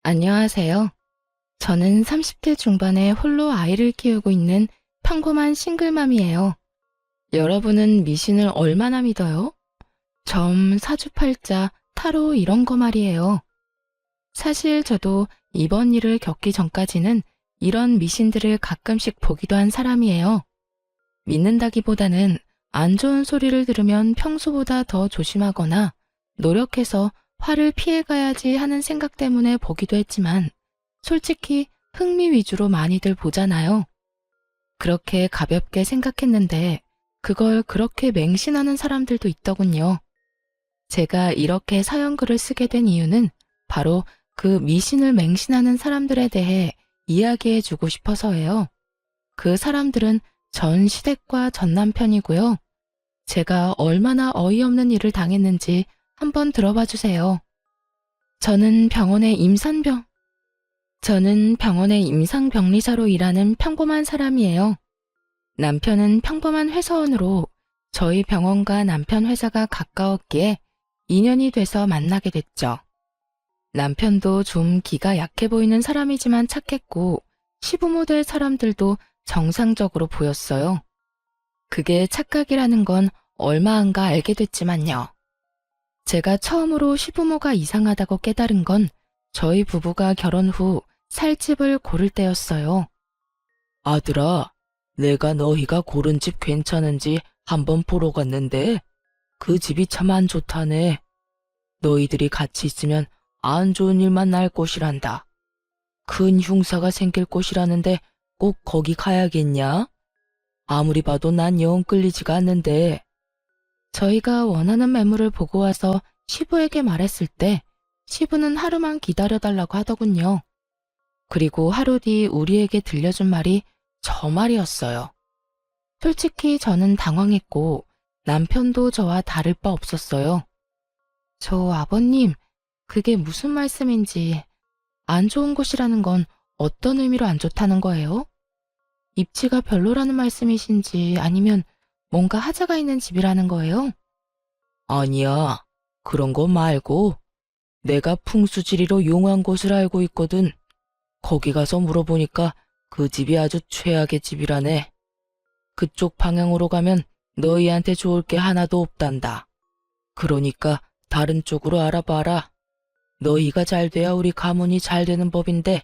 안녕하세요. 저는 30대 중반에 홀로 아이를 키우고 있는 평범한 싱글맘이에요. 여러분은 미신을 얼마나 믿어요? 점, 사주팔자, 타로 이런 거 말이에요. 사실 저도 이번 일을 겪기 전까지는 이런 미신들을 가끔씩 보기도 한 사람이에요. 믿는다기보다는 안 좋은 소리를 들으면 평소보다 더 조심하거나 노력해서 화를 피해가야지 하는 생각 때문에 보기도 했지만 솔직히 흥미 위주로 많이들 보잖아요. 그렇게 가볍게 생각했는데 그걸 그렇게 맹신하는 사람들도 있더군요. 제가 이렇게 사연글을 쓰게 된 이유는 바로 그 미신을 맹신하는 사람들에 대해 이야기해 주고 싶어서예요. 그 사람들은 전 시댁과 전 남편이고요. 제가 얼마나 어이없는 일을 당했는지 한번 들어봐 주세요. 저는 병원의 임상병리사로 일하는 평범한 사람이에요. 남편은 평범한 회사원으로 저희 병원과 남편 회사가 가까웠기에 인연이 돼서 만나게 됐죠. 남편도 좀 기가 약해 보이는 사람이지만 착했고 시부모 될 사람들도 정상적으로 보였어요. 그게 착각이라는 건 얼마 안가 알게 됐지만요. 제가 처음으로 시부모가 이상하다고 깨달은 건 저희 부부가 결혼 후 살 집을 고를 때였어요. 아들아, 내가 너희가 고른 집 괜찮은지 한번 보러 갔는데 그 집이 참 안 좋다네. 너희들이 같이 있으면 안 좋은 일만 날 곳이란다. 큰 흉사가 생길 곳이라는데 꼭 거기 가야겠냐? 아무리 봐도 난 영 끌리지가 않는데. 저희가 원하는 매물을 보고 와서 시부에게 말했을 때 시부는 하루만 기다려달라고 하더군요. 그리고 하루 뒤 우리에게 들려준 말이 저 말이었어요. 솔직히 저는 당황했고 남편도 저와 다를 바 없었어요. 저 아버님, 그게 무슨 말씀인지 안 좋은 곳이라는 건 어떤 의미로 안 좋다는 거예요? 입지가 별로라는 말씀이신지 아니면 뭔가 하자가 있는 집이라는 거예요? 아니야, 그런 거 말고 내가 풍수지리로 용한 곳을 알고 있거든. 거기 가서 물어보니까 그 집이 아주 최악의 집이라네. 그쪽 방향으로 가면 너희한테 좋을 게 하나도 없단다. 그러니까 다른 쪽으로 알아봐라. 너희가 잘 돼야 우리 가문이 잘 되는 법인데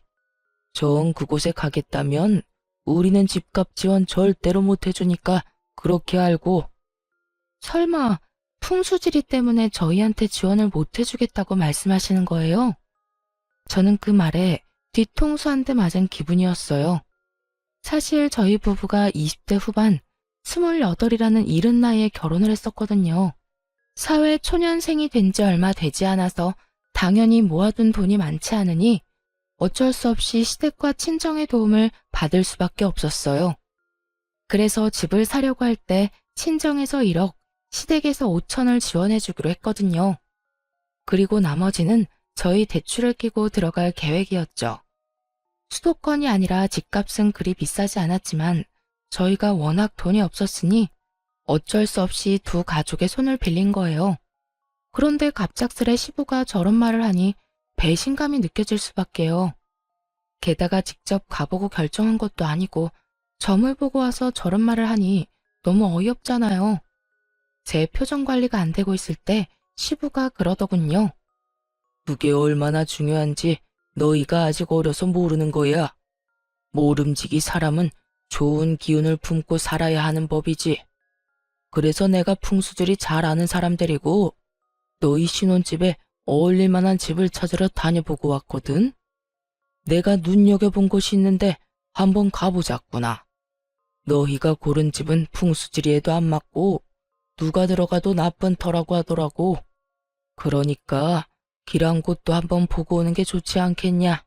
정 그곳에 가겠다면 우리는 집값 지원 절대로 못 해주니까 그렇게 알고. 설마 풍수지리 때문에 저희한테 지원을 못 해주겠다고 말씀하시는 거예요? 저는 그 말에 뒤통수 한 대 맞은 기분이었어요. 사실 저희 부부가 20대 후반, 28이라는 이른 나이에 결혼을 했었거든요. 사회 초년생이 된 지 얼마 되지 않아서 당연히 모아둔 돈이 많지 않으니 어쩔 수 없이 시댁과 친정의 도움을 받을 수밖에 없었어요. 그래서 집을 사려고 할 때 친정에서 1억, 시댁에서 5천을 지원해주기로 했거든요. 그리고 나머지는 저희 대출을 끼고 들어갈 계획이었죠. 수도권이 아니라 집값은 그리 비싸지 않았지만 저희가 워낙 돈이 없었으니 어쩔 수 없이 두 가족의 손을 빌린 거예요. 그런데 갑작스레 시부가 저런 말을 하니 배신감이 느껴질 수밖에요. 게다가 직접 가보고 결정한 것도 아니고 점을 보고 와서 저런 말을 하니 너무 어이없잖아요. 제 표정 관리가 안 되고 있을 때 시부가 그러더군요. 그게 얼마나 중요한지 너희가 아직 어려서 모르는 거야. 모름지기 사람은 좋은 기운을 품고 살아야 하는 법이지. 그래서 내가 풍수들이 잘 아는 사람 데리고 너희 신혼집에 어울릴 만한 집을 찾으러 다녀보고 왔거든. 내가 눈여겨본 곳이 있는데 한번 가보자꾸나. 너희가 고른 집은 풍수지리에도 안 맞고 누가 들어가도 나쁜 터라고 하더라고. 그러니까 길한 곳도 한번 보고 오는 게 좋지 않겠냐.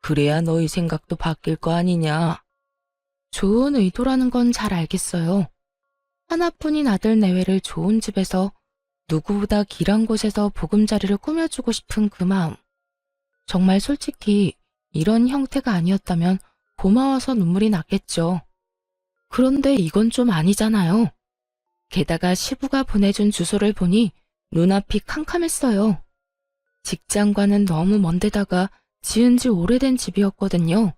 그래야 너희 생각도 바뀔 거 아니냐. 좋은 의도라는 건 잘 알겠어요. 하나뿐인 아들 내외를 좋은 집에서 누구보다 길한 곳에서 보금자리를 꾸며주고 싶은 그 마음. 정말 솔직히 이런 형태가 아니었다면 고마워서 눈물이 났겠죠. 그런데 이건 좀 아니잖아요. 게다가 시부가 보내준 주소를 보니 눈앞이 캄캄했어요. 직장과는 너무 먼 데다가 지은 지 오래된 집이었거든요.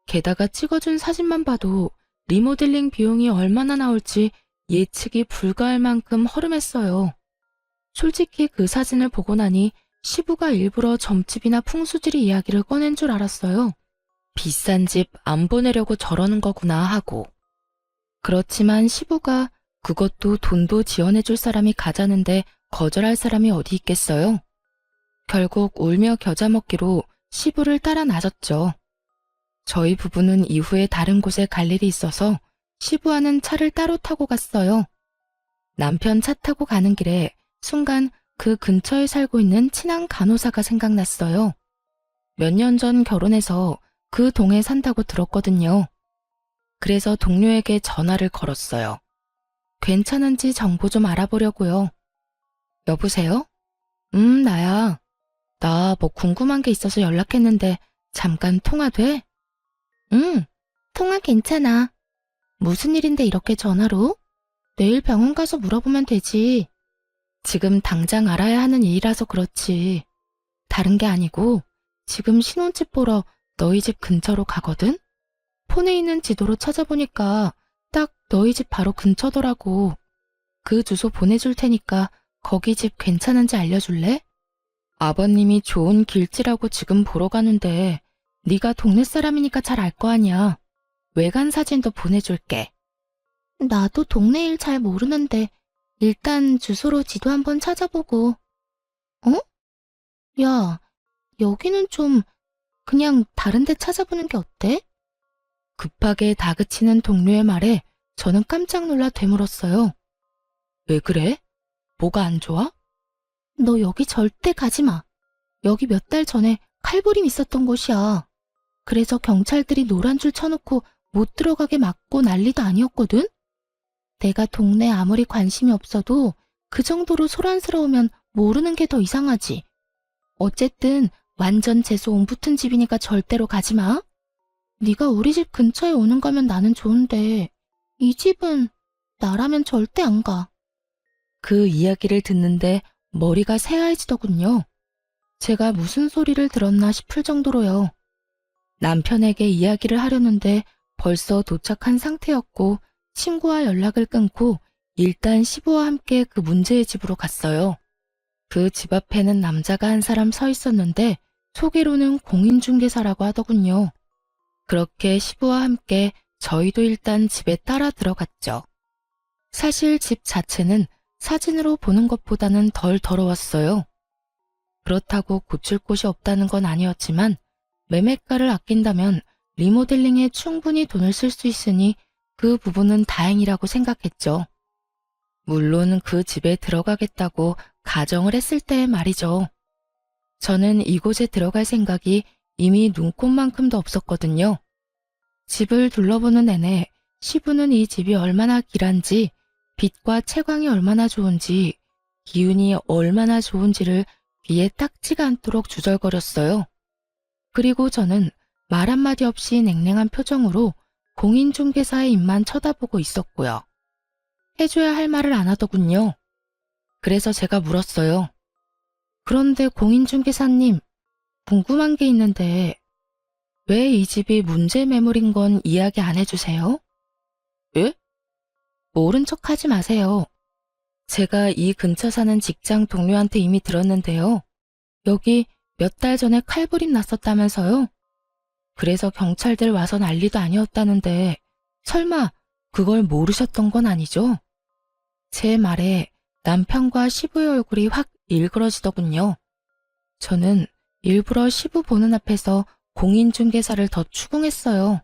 게다가 찍어준 사진만 봐도 리모델링 비용이 얼마나 나올지 예측이 불가할 만큼 허름했어요. 솔직히 그 사진을 보고 나니 시부가 일부러 점집이나 풍수지리 이야기를 꺼낸 줄 알았어요. 비싼 집 안 보내려고 저러는 거구나 하고. 그렇지만 시부가 그것도 돈도 지원해줄 사람이 가자는데 거절할 사람이 어디 있겠어요? 결국 울며 겨자 먹기로 시부를 따라 나섰죠. 저희 부부는 이후에 다른 곳에 갈 일이 있어서 시부와는 차를 따로 타고 갔어요. 남편 차 타고 가는 길에 순간 그 근처에 살고 있는 친한 간호사가 생각났어요. 몇 년 전 결혼해서 그 동에 산다고 들었거든요. 그래서 동료에게 전화를 걸었어요. 괜찮은지 정보 좀 알아보려고요. 여보세요? 나야. 나 뭐 궁금한 게 있어서 연락했는데 잠깐 통화 돼? 응, 통화 괜찮아. 무슨 일인데 이렇게 전화로? 내일 병원 가서 물어보면 되지. 지금 당장 알아야 하는 일이라서 그렇지. 다른 게 아니고 지금 신혼집 보러 너희 집 근처로 가거든? 폰에 있는 지도로 찾아보니까 딱 너희 집 바로 근처더라고. 그 주소 보내줄 테니까 거기 집 괜찮은지 알려줄래? 아버님이 좋은 길지라고 지금 보러 가는데 네가 동네 사람이니까 잘 알 거 아니야. 외관 사진도 보내줄게. 나도 동네 일 잘 모르는데 일단 주소로 지도 한번 찾아보고. 어? 야, 여기는 좀 그냥 다른 데 찾아보는 게 어때? 급하게 다그치는 동료의 말에 저는 깜짝 놀라 되물었어요. 왜 그래? 뭐가 안 좋아? 너 여기 절대 가지 마. 여기 몇 달 전에 칼부림 있었던 곳이야. 그래서 경찰들이 노란 줄 쳐놓고 못 들어가게 막고 난리도 아니었거든? 내가 동네 아무리 관심이 없어도 그 정도로 소란스러우면 모르는 게 더 이상하지. 어쨌든 완전 재수 옹붙은 집이니까 절대로 가지 마. 네가 우리 집 근처에 오는 거면 나는 좋은데 이 집은 나라면 절대 안 가. 그 이야기를 듣는데 머리가 새하얘지더군요. 제가 무슨 소리를 들었나 싶을 정도로요. 남편에게 이야기를 하려는데 벌써 도착한 상태였고 친구와 연락을 끊고 일단 시부와 함께 그 문제의 집으로 갔어요. 그 집 앞에는 남자가 한 사람 서 있었는데 소개로는 공인중개사라고 하더군요. 그렇게 시부와 함께 저희도 일단 집에 따라 들어갔죠. 사실 집 자체는 사진으로 보는 것보다는 덜 더러웠어요. 그렇다고 고칠 곳이 없다는 건 아니었지만 매매가를 아낀다면 리모델링에 충분히 돈을 쓸 수 있으니 그 부분은 다행이라고 생각했죠. 물론 그 집에 들어가겠다고 가정을 했을 때의 말이죠. 저는 이곳에 들어갈 생각이 이미 눈꼽만큼도 없었거든요. 집을 둘러보는 내내 시부는 이 집이 얼마나 길한지, 빛과 채광이 얼마나 좋은지, 기운이 얼마나 좋은지를 귀에 딱지가 않도록 주절거렸어요. 그리고 저는 말 한마디 없이 냉랭한 표정으로 공인중개사의 입만 쳐다보고 있었고요. 해줘야 할 말을 안 하더군요. 그래서 제가 물었어요. 그런데 공인중개사님, 궁금한 게 있는데 왜 이 집이 문제 매물인 건 이야기 안 해주세요? 예? 모른 척 하지 마세요. 제가 이 근처 사는 직장 동료한테 이미 들었는데요. 여기 몇 달 전에 칼부림 났었다면서요? 그래서 경찰들 와서 난리도 아니었다는데 설마 그걸 모르셨던 건 아니죠? 제 말에 남편과 시부의 얼굴이 확 일그러지더군요. 저는 일부러 시부 보는 앞에서 공인중개사를 더 추궁했어요.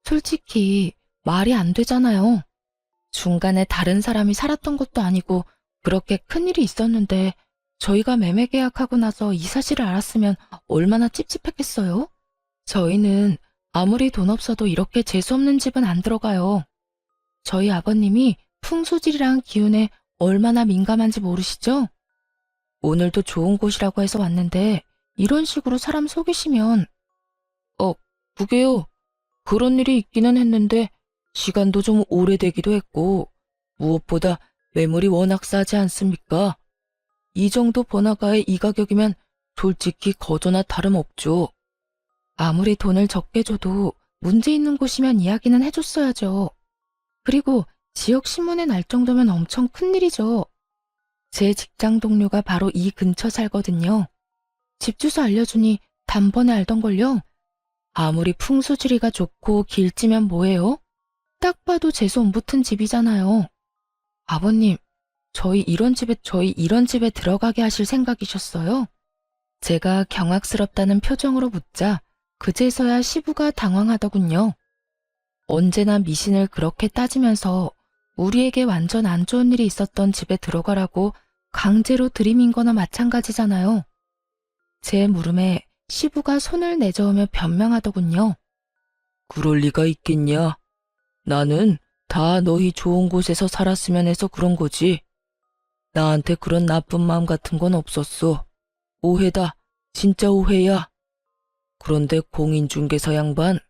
솔직히 말이 안 되잖아요. 중간에 다른 사람이 살았던 것도 아니고 그렇게 큰일이 있었는데 저희가 매매 계약하고 나서 이 사실을 알았으면 얼마나 찝찝했겠어요? 저희는 아무리 돈 없어도 이렇게 재수없는 집은 안 들어가요. 저희 아버님이 풍수질이랑 기운에 얼마나 민감한지 모르시죠? 오늘도 좋은 곳이라고 해서 왔는데 이런 식으로 사람 속이시면 그게요. 그런 일이 있기는 했는데 시간도 좀 오래되기도 했고 무엇보다 매물이 워낙 싸지 않습니까? 이 정도 번화가에 이 가격이면 솔직히 거저나 다름없죠. 아무리 돈을 적게 줘도 문제 있는 곳이면 이야기는 해줬어야죠. 그리고 지역 신문에 날 정도면 엄청 큰일이죠. 제 직장 동료가 바로 이 근처 살거든요. 집 주소 알려주니 단번에 알던걸요. 아무리 풍수지리가 좋고 길지면 뭐예요? 딱 봐도 재수 안 붙은 집이잖아요. 아버님, 저희 이런 집에 들어가게 하실 생각이셨어요? 제가 경악스럽다는 표정으로 묻자 그제서야 시부가 당황하더군요. 언제나 미신을 그렇게 따지면서 우리에게 완전 안 좋은 일이 있었던 집에 들어가라고 강제로 들이민 거나 마찬가지잖아요. 제 물음에 시부가 손을 내저으며 변명하더군요. 그럴 리가 있겠냐? 나는 다 너희 좋은 곳에서 살았으면 해서 그런 거지. 나한테 그런 나쁜 마음 같은 건 없었어. 오해다. 진짜 오해야. 그런데 공인중개사 양반,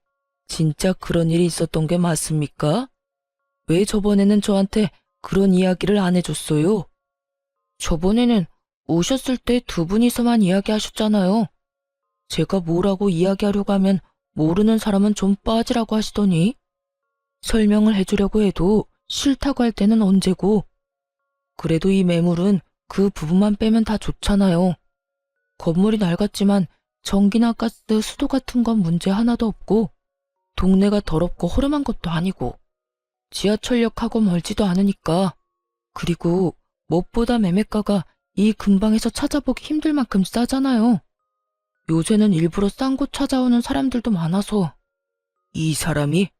진짜 그런 일이 있었던 게 맞습니까? 왜 저번에는 저한테 그런 이야기를 안 해줬어요? 저번에는 오셨을 때 두 분이서만 이야기하셨잖아요. 제가 뭐라고 이야기하려고 하면 모르는 사람은 좀 빠지라고 하시더니 설명을 해주려고 해도 싫다고 할 때는 언제고. 그래도 이 매물은 그 부분만 빼면 다 좋잖아요. 건물이 낡았지만 전기나 가스, 수도 같은 건 문제 하나도 없고 동네가 더럽고 허름한 것도 아니고 지하철역하고 멀지도 않으니까. 그리고 무엇보다 매매가가 이 근방에서 찾아보기 힘들 만큼 싸잖아요. 요새는 일부러 싼 곳 찾아오는 사람들도 많아서. 이 사람이?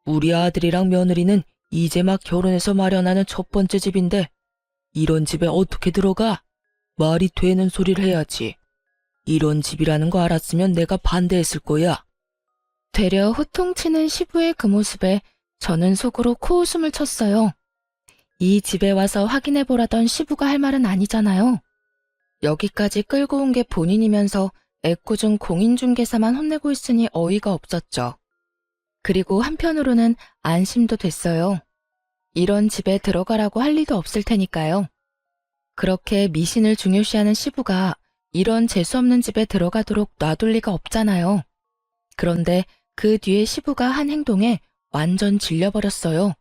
우리 아들이랑 며느리는 이제 막 결혼해서 마련하는 첫 번째 집인데 이런 집에 어떻게 들어가? 말이 되는 소리를 해야지. 이런 집이라는 거 알았으면 내가 반대했을 거야. 되려 호통치는 시부의 그 모습에 저는 속으로 코웃음을 쳤어요. 이 집에 와서 확인해보라던 시부가 할 말은 아니잖아요. 여기까지 끌고 온 게 본인이면서 애꿎은 공인중개사만 혼내고 있으니 어이가 없었죠. 그리고 한편으로는 안심도 됐어요. 이런 집에 들어가라고 할 리도 없을 테니까요. 그렇게 미신을 중요시하는 시부가 이런 재수없는 집에 들어가도록 놔둘 리가 없잖아요. 그런데 그 뒤에 시부가 한 행동에 완전 질려버렸어요.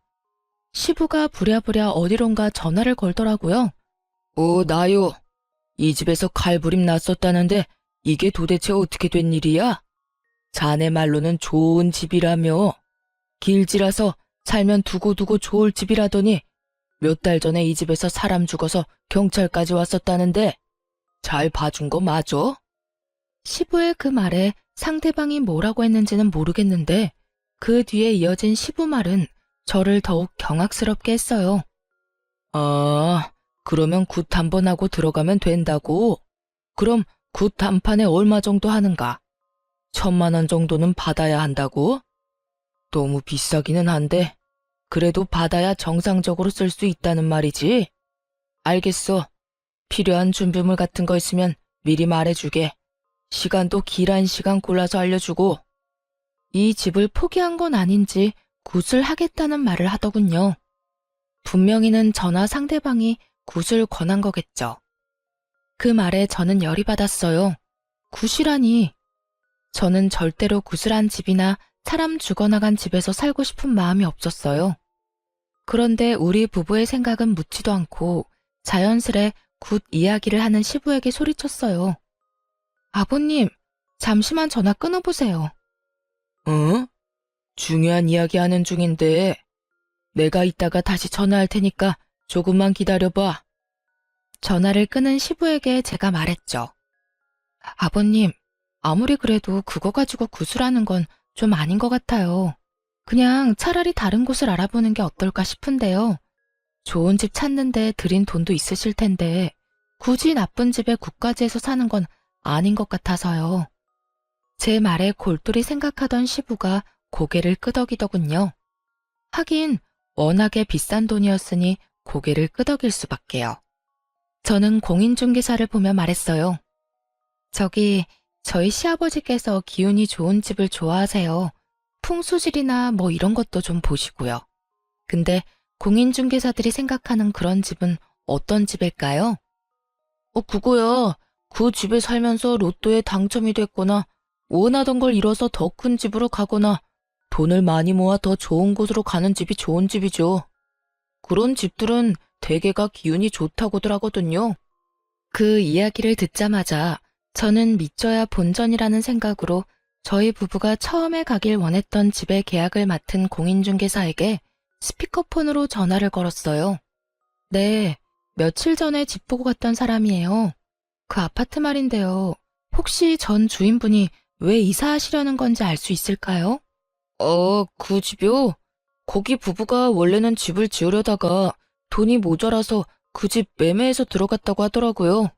시부가 부랴부랴 어디론가 전화를 걸더라고요. 나요. 이 집에서 칼부림 났었다는데 이게 도대체 어떻게 된 일이야? 자네 말로는 좋은 집이라며. 길지라서 살면 두고두고 좋을 집이라더니 몇 달 전에 이 집에서 사람 죽어서 경찰까지 왔었다는데 잘 봐준 거 맞아? 시부의 그 말에 상대방이 뭐라고 했는지는 모르겠는데 그 뒤에 이어진 시부 말은 저를 더욱 경악스럽게 했어요. 아, 그러면 굿 한 번 하고 들어가면 된다고? 그럼 굿 한 판에 얼마 정도 하는가? 1,000만 원 정도는 받아야 한다고? 너무 비싸기는 한데 그래도 받아야 정상적으로 쓸 수 있다는 말이지? 알겠어. 필요한 준비물 같은 거 있으면 미리 말해주게. 시간도 길한 시간 골라서 알려주고. 이 집을 포기한 건 아닌지 굿을 하겠다는 말을 하더군요. 분명히는 저나 상대방이 굿을 권한 거겠죠. 그 말에 저는 열이 받았어요. 굿이라니. 저는 절대로 굿을 한 집이나 사람 죽어나간 집에서 살고 싶은 마음이 없었어요. 그런데 우리 부부의 생각은 묻지도 않고 자연스레 굿 이야기를 하는 시부에게 소리쳤어요. 아버님, 잠시만 전화 끊어보세요. 어? 중요한 이야기 하는 중인데 내가 이따가 다시 전화할 테니까 조금만 기다려봐. 전화를 끊은 시부에게 제가 말했죠. 아버님, 아무리 그래도 그거 가지고 구슬하는 건 좀 아닌 것 같아요. 그냥 차라리 다른 곳을 알아보는 게 어떨까 싶은데요. 좋은 집 찾는데 들인 돈도 있으실 텐데 굳이 나쁜 집에 굿까지 해서 사는 건 아닌 것 같아서요. 제 말에 골똘히 생각하던 시부가 고개를 끄덕이더군요. 하긴 워낙에 비싼 돈이었으니 고개를 끄덕일 수밖에요. 저는 공인중개사를 보며 말했어요. 저희 시아버지께서 기운이 좋은 집을 좋아하세요. 풍수질이나 뭐 이런 것도 좀 보시고요. 근데 공인중개사들이 생각하는 그런 집은 어떤 집일까요? 그거야. 그 집에 살면서 로또에 당첨이 됐거나 원하던 걸 이뤄서 더 큰 집으로 가거나 돈을 많이 모아 더 좋은 곳으로 가는 집이 좋은 집이죠. 그런 집들은 대개가 기운이 좋다고들 하거든요. 그 이야기를 듣자마자 저는 믿져야 본전이라는 생각으로 저희 부부가 처음에 가길 원했던 집의 계약을 맡은 공인중개사에게 스피커폰으로 전화를 걸었어요. 네, 며칠 전에 집 보고 갔던 사람이에요. 그 아파트 말인데요. 혹시 전 주인분이 왜 이사하시려는 건지 알 수 있을까요? 그 집이요? 거기 부부가 원래는 집을 지으려다가 돈이 모자라서 그 집 매매해서 들어갔다고 하더라고요.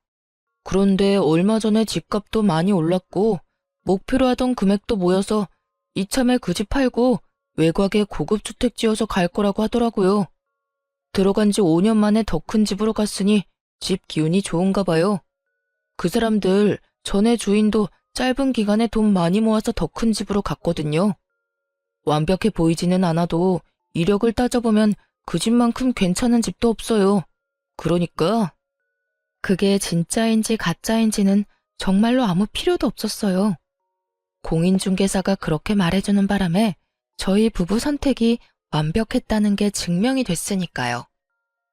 그런데 얼마 전에 집값도 많이 올랐고 목표로 하던 금액도 모여서 이참에 그 집 팔고 외곽에 고급 주택 지어서 갈 거라고 하더라고요. 들어간 지 5년 만에 더 큰 집으로 갔으니 집 기운이 좋은가 봐요. 그 사람들 전에 주인도 짧은 기간에 돈 많이 모아서 더 큰 집으로 갔거든요. 완벽해 보이지는 않아도 이력을 따져보면 그 집만큼 괜찮은 집도 없어요. 그러니까 그게 진짜인지 가짜인지는 정말로 아무 필요도 없었어요. 공인중개사가 그렇게 말해주는 바람에 저희 부부 선택이 완벽했다는 게 증명이 됐으니까요.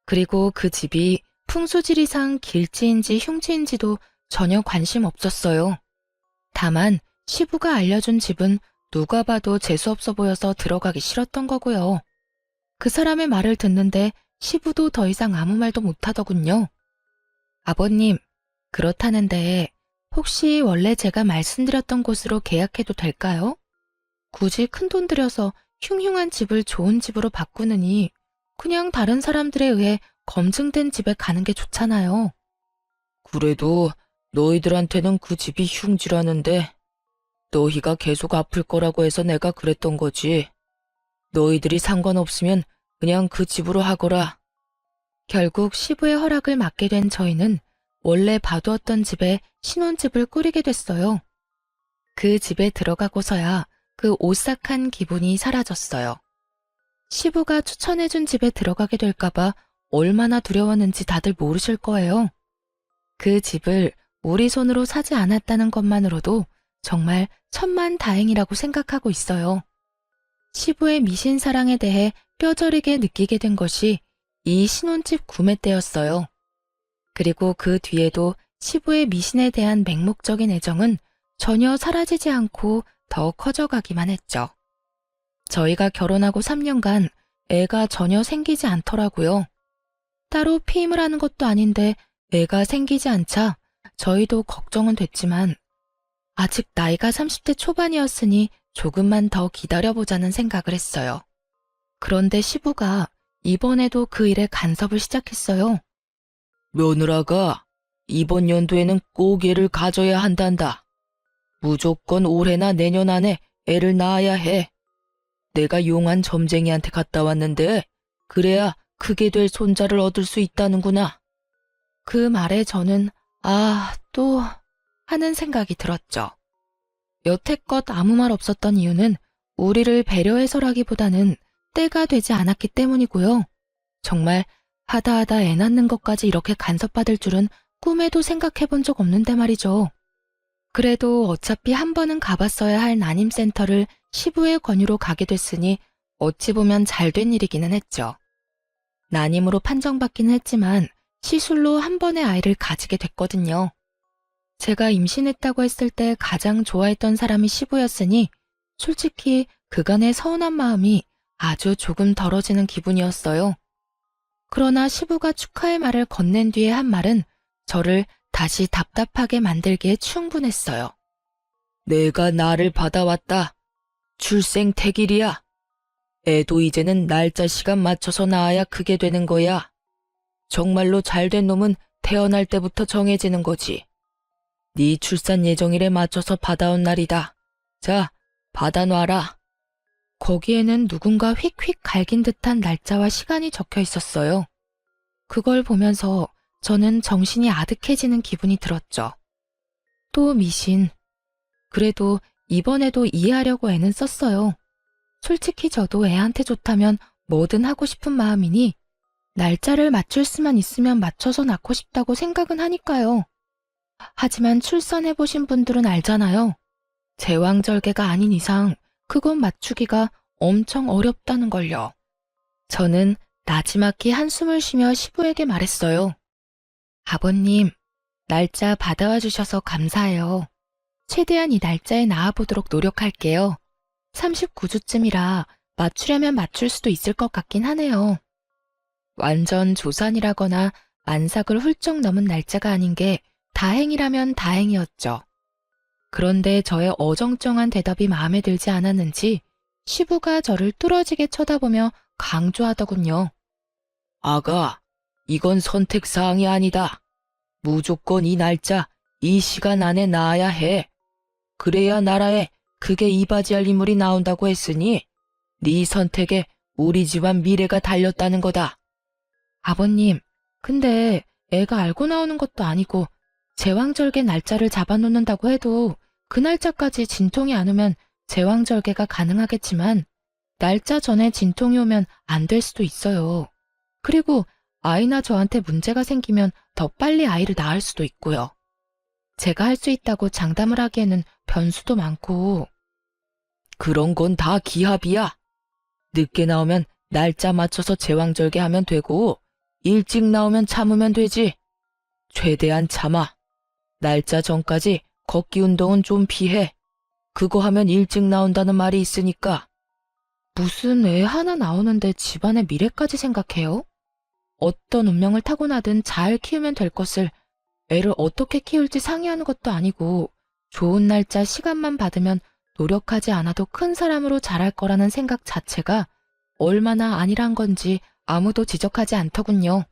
그리고 그 집이 풍수지리상 길지인지 흉지인지도 전혀 관심 없었어요. 다만 시부가 알려준 집은 누가 봐도 재수없어 보여서 들어가기 싫었던 거고요. 그 사람의 말을 듣는데 시부도 더 이상 아무 말도 못하더군요. 아버님, 그렇다는데 혹시 원래 제가 말씀드렸던 곳으로 계약해도 될까요? 굳이 큰돈 들여서 흉흉한 집을 좋은 집으로 바꾸느니 그냥 다른 사람들에 의해 검증된 집에 가는 게 좋잖아요. 그래도 너희들한테는 그 집이 흉지라는데 너희가 계속 아플 거라고 해서 내가 그랬던 거지. 너희들이 상관없으면 그냥 그 집으로 하거라. 결국 시부의 허락을 받게 된 저희는 원래 봐두었던 집에 신혼집을 꾸리게 됐어요. 그 집에 들어가고서야 그 오싹한 기분이 사라졌어요. 시부가 추천해준 집에 들어가게 될까봐 얼마나 두려웠는지 다들 모르실 거예요. 그 집을 우리 손으로 사지 않았다는 것만으로도 정말 천만다행이라고 생각하고 있어요. 시부의 미신사랑에 대해 뼈저리게 느끼게 된 것이 이 신혼집 구매 때였어요. 그리고 그 뒤에도 시부의 미신에 대한 맹목적인 애정은 전혀 사라지지 않고 더 커져가기만 했죠. 저희가 결혼하고 3년간 애가 전혀 생기지 않더라고요. 따로 피임을 하는 것도 아닌데 애가 생기지 않자 저희도 걱정은 됐지만 아직 나이가 30대 초반이었으니 조금만 더 기다려보자는 생각을 했어요. 그런데 시부가 이번에도 그 일에 간섭을 시작했어요. 며느라가 이번 연도에는 꼭 애를 가져야 한단다. 무조건 올해나 내년 안에 애를 낳아야 해. 내가 용한 점쟁이한테 갔다 왔는데 그래야 크게 될 손자를 얻을 수 있다는구나. 그 말에 저는 또 하는 생각이 들었죠. 여태껏 아무 말 없었던 이유는 우리를 배려해서라기보다는 때가 되지 않았기 때문이고요. 정말 하다 애 낳는 것까지 이렇게 간섭받을 줄은 꿈에도 생각해 본 적 없는데 말이죠. 그래도 어차피 한 번은 가봤어야 할 난임센터를 시부의 권유로 가게 됐으니 어찌 보면 잘된 일이기는 했죠. 난임으로 판정받기는 했지만 시술로 한 번의 아이를 가지게 됐거든요. 제가 임신했다고 했을 때 가장 좋아했던 사람이 시부였으니 솔직히 그간의 서운한 마음이 아주 조금 덜어지는 기분이었어요. 그러나 시부가 축하의 말을 건넨 뒤에 한 말은 저를 다시 답답하게 만들기에 충분했어요. 내가 나를 받아왔다. 출생택일이야. 애도 이제는 날짜 시간 맞춰서 낳아야 크게 되는 거야. 정말로 잘된 놈은 태어날 때부터 정해지는 거지. 네 출산 예정일에 맞춰서 받아온 날이다. 자, 받아놔라. 거기에는 누군가 휙휙 갈긴 듯한 날짜와 시간이 적혀 있었어요. 그걸 보면서 저는 정신이 아득해지는 기분이 들었죠. 또 미신. 그래도 이번에도 이해하려고 애는 썼어요. 솔직히 저도 애한테 좋다면 뭐든 하고 싶은 마음이니 날짜를 맞출 수만 있으면 맞춰서 낳고 싶다고 생각은 하니까요. 하지만 출산해보신 분들은 알잖아요. 제왕절개가 아닌 이상 그건 맞추기가 엄청 어렵다는 걸요. 저는 나지막히 한숨을 쉬며 시부에게 말했어요. 아버님, 날짜 받아와 주셔서 감사해요. 최대한 이 날짜에 나와보도록 노력할게요. 39주쯤이라 맞추려면 맞출 수도 있을 것 같긴 하네요. 완전 조산이라거나 만삭을 훌쩍 넘은 날짜가 아닌 게 다행이라면 다행이었죠. 그런데 저의 어정쩡한 대답이 마음에 들지 않았는지 시부가 저를 뚫어지게 쳐다보며 강조하더군요. 아가, 이건 선택사항이 아니다. 무조건 이 날짜, 이 시간 안에 나아야 해. 그래야 나라에 크게 이바지할 인물이 나온다고 했으니 네 선택에 우리 집안 미래가 달렸다는 거다. 아버님, 근데 애가 알고 나오는 것도 아니고 제왕절개 날짜를 잡아놓는다고 해도 그 날짜까지 진통이 안 오면 제왕절개가 가능하겠지만 날짜 전에 진통이 오면 안 될 수도 있어요. 그리고 아이나 저한테 문제가 생기면 더 빨리 아이를 낳을 수도 있고요. 제가 할 수 있다고 장담을 하기에는 변수도 많고. 그런 건 다 기합이야. 늦게 나오면 날짜 맞춰서 제왕절개 하면 되고 일찍 나오면 참으면 되지. 최대한 참아. 날짜 전까지 걷기 운동은 좀 피해. 그거 하면 일찍 나온다는 말이 있으니까. 무슨 애 하나 나오는데 집안의 미래까지 생각해요? 어떤 운명을 타고나든 잘 키우면 될 것을 애를 어떻게 키울지 상의하는 것도 아니고 좋은 날짜 시간만 받으면 노력하지 않아도 큰 사람으로 자랄 거라는 생각 자체가 얼마나 아니란 건지 아무도 지적하지 않더군요.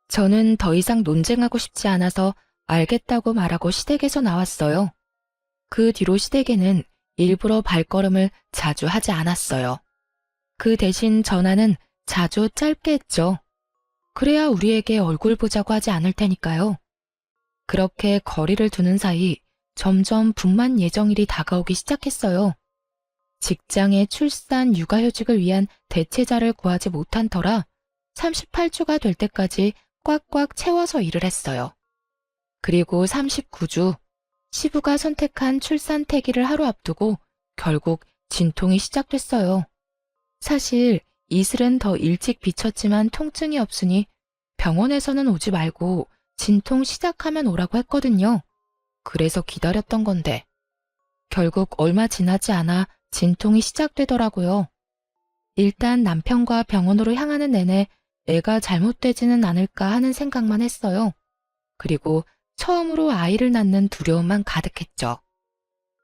저는 더 이상 논쟁하고 싶지 않아서 알겠다고 말하고 시댁에서 나왔어요. 그 뒤로 시댁에는 일부러 발걸음을 자주 하지 않았어요. 그 대신 전화는 자주 짧게 했죠. 그래야 우리에게 얼굴 보자고 하지 않을 테니까요. 그렇게 거리를 두는 사이 점점 분만 예정일이 다가오기 시작했어요. 직장의 출산, 육아휴직을 위한 대체자를 구하지 못한 터라 38주가 될 때까지 꽉꽉 채워서 일을 했어요. 그리고 39주, 시부가 선택한 출산 태기를 하루 앞두고 결국 진통이 시작됐어요. 사실 이슬은 더 일찍 비쳤지만 통증이 없으니 병원에서는 오지 말고 진통 시작하면 오라고 했거든요. 그래서 기다렸던 건데 결국 얼마 지나지 않아 진통이 시작되더라고요. 일단 남편과 병원으로 향하는 내내 애가 잘못되지는 않을까 하는 생각만 했어요. 그리고 처음으로 아이를 낳는 두려움만 가득했죠.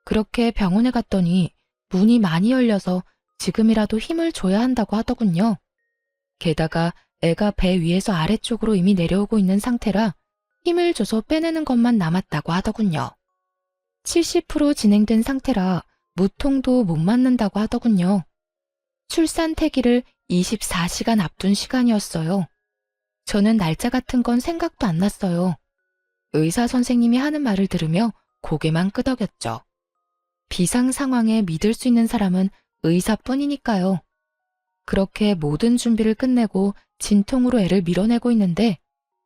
그렇게 병원에 갔더니 문이 많이 열려서 지금이라도 힘을 줘야 한다고 하더군요. 게다가 애가 배 위에서 아래쪽으로 이미 내려오고 있는 상태라 힘을 줘서 빼내는 것만 남았다고 하더군요. 70% 진행된 상태라 무통도 못 맞는다고 하더군요. 출산 태기를 24시간 앞둔 시간이었어요. 저는 날짜 같은 건 생각도 안 났어요. 의사 선생님이 하는 말을 들으며 고개만 끄덕였죠. 비상 상황에 믿을 수 있는 사람은 의사뿐이니까요. 그렇게 모든 준비를 끝내고 진통으로 애를 밀어내고 있는데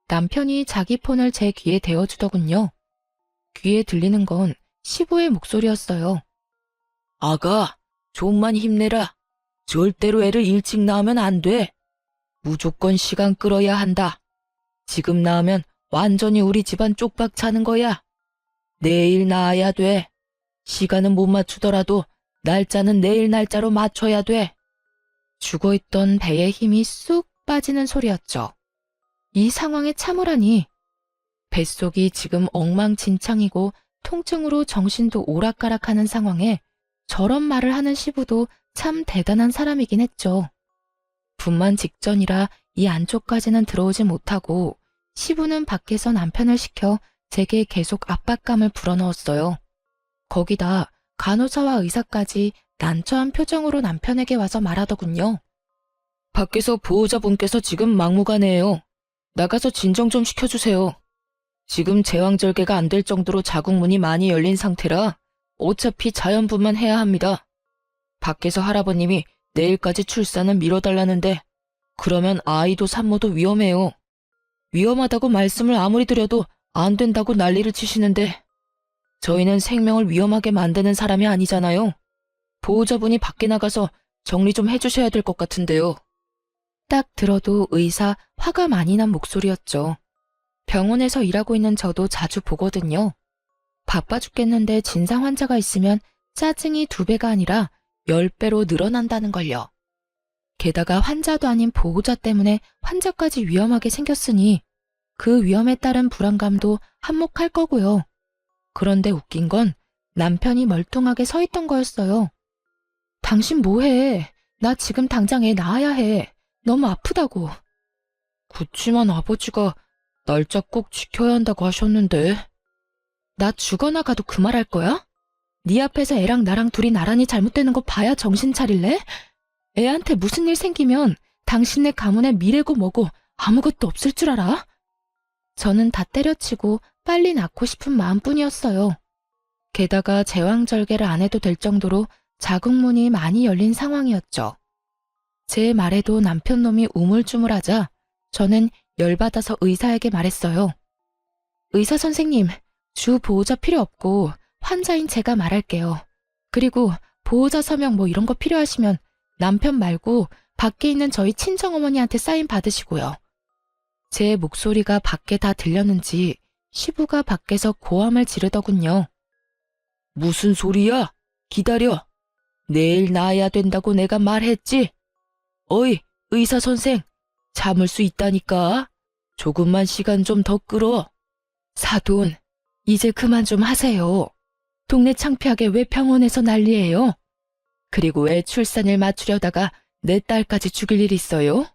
남편이 자기 폰을 제 귀에 대어주더군요. 귀에 들리는 건 시부의 목소리였어요. 아가, 좀만 힘내라. 절대로 애를 일찍 낳으면 안 돼. 무조건 시간 끌어야 한다. 지금 낳으면 완전히 우리 집안 쪽박 차는 거야. 내일 낳아야 돼. 시간은 못 맞추더라도 날짜는 내일 날짜로 맞춰야 돼. 죽어있던 배에 힘이 쑥 빠지는 소리였죠. 이 상황에 참으라니. 뱃속이 지금 엉망진창이고 통증으로 정신도 오락가락하는 상황에 저런 말을 하는 시부도 참 대단한 사람이긴 했죠. 분만 직전이라 이 안쪽까지는 들어오지 못하고 시부는 밖에서 남편을 시켜 제게 계속 압박감을 불어넣었어요. 거기다 간호사와 의사까지 난처한 표정으로 남편에게 와서 말하더군요. 밖에서 보호자분께서 지금 막무가내예요. 나가서 진정 좀 시켜주세요. 지금 제왕절개가 안 될 정도로 자궁문이 많이 열린 상태라 어차피 자연분만 해야 합니다. 밖에서 할아버님이 내일까지 출산을 미뤄달라는데 그러면 아이도 산모도 위험해요. 위험하다고 말씀을 아무리 드려도 안 된다고 난리를 치시는데 저희는 생명을 위험하게 만드는 사람이 아니잖아요. 보호자분이 밖에 나가서 정리 좀 해주셔야 될 것 같은데요. 딱 들어도 의사 화가 많이 난 목소리였죠. 병원에서 일하고 있는 저도 자주 보거든요. 바빠 죽겠는데 진상 환자가 있으면 짜증이 2배가 아니라 10배로 늘어난다는 걸요. 게다가 환자도 아닌 보호자 때문에 환자까지 위험하게 생겼으니 그 위험에 따른 불안감도 한몫할 거고요. 그런데 웃긴 건 남편이 멀뚱하게 서 있던 거였어요. 당신 뭐해? 나 지금 당장 애 낳아야 해. 너무 아프다고. 그치만 아버지가 날짜 꼭 지켜야 한다고 하셨는데. 나 죽어나 가도 그 말 할 거야? 네 앞에서 애랑 나랑 둘이 나란히 잘못되는 거 봐야 정신 차릴래? 애한테 무슨 일 생기면 당신네 가문에 미래고 뭐고 아무것도 없을 줄 알아? 저는 다 때려치고 빨리 낳고 싶은 마음뿐이었어요. 게다가 제왕절개를 안 해도 될 정도로 자궁문이 많이 열린 상황이었죠. 제 말에도 남편 놈이 우물쭈물하자 저는 열받아서 의사에게 말했어요. 의사 선생님, 주 보호자 필요 없고 환자인 제가 말할게요. 그리고 보호자 서명 뭐 이런 거 필요하시면 남편 말고 밖에 있는 저희 친정어머니한테 사인 받으시고요. 제 목소리가 밖에 다 들렸는지 시부가 밖에서 고함을 지르더군요. 무슨 소리야? 기다려. 내일 나아야 된다고 내가 말했지? 어이, 의사 선생. 참을 수 있다니까. 조금만 시간 좀 더 끌어. 사돈, 이제 그만 좀 하세요. 동네 창피하게 왜 병원에서 난리예요? 그리고 애 출산일 맞추려다가 내 딸까지 죽일 일 있어요?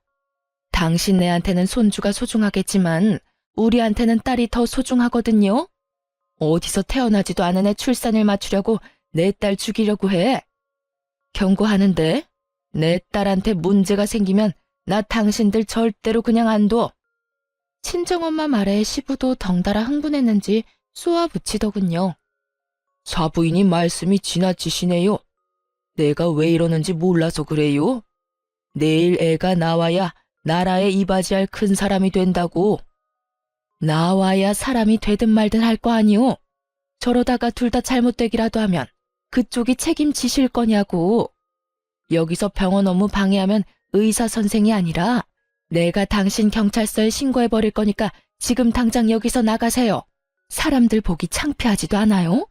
당신네한테는 손주가 소중하겠지만 우리한테는 딸이 더 소중하거든요. 어디서 태어나지도 않은 애 출산일 맞추려고 내 딸 죽이려고 해. 경고하는데 내 딸한테 문제가 생기면 나 당신들 절대로 그냥 안 둬. 친정엄마 말에 시부도 덩달아 흥분했는지 쏘아붙이더군요. 사부인이 말씀이 지나치시네요. 내가 왜 이러는지 몰라서 그래요? 내일 애가 나와야 나라에 이바지할 큰 사람이 된다고. 나와야 사람이 되든 말든 할 거 아니오. 저러다가 둘 다 잘못되기라도 하면 그쪽이 책임지실 거냐고. 여기서 병원 업무 방해하면 의사 선생이 아니라 내가 당신 경찰서에 신고해버릴 거니까 지금 당장 여기서 나가세요. 사람들 보기 창피하지도 않아요?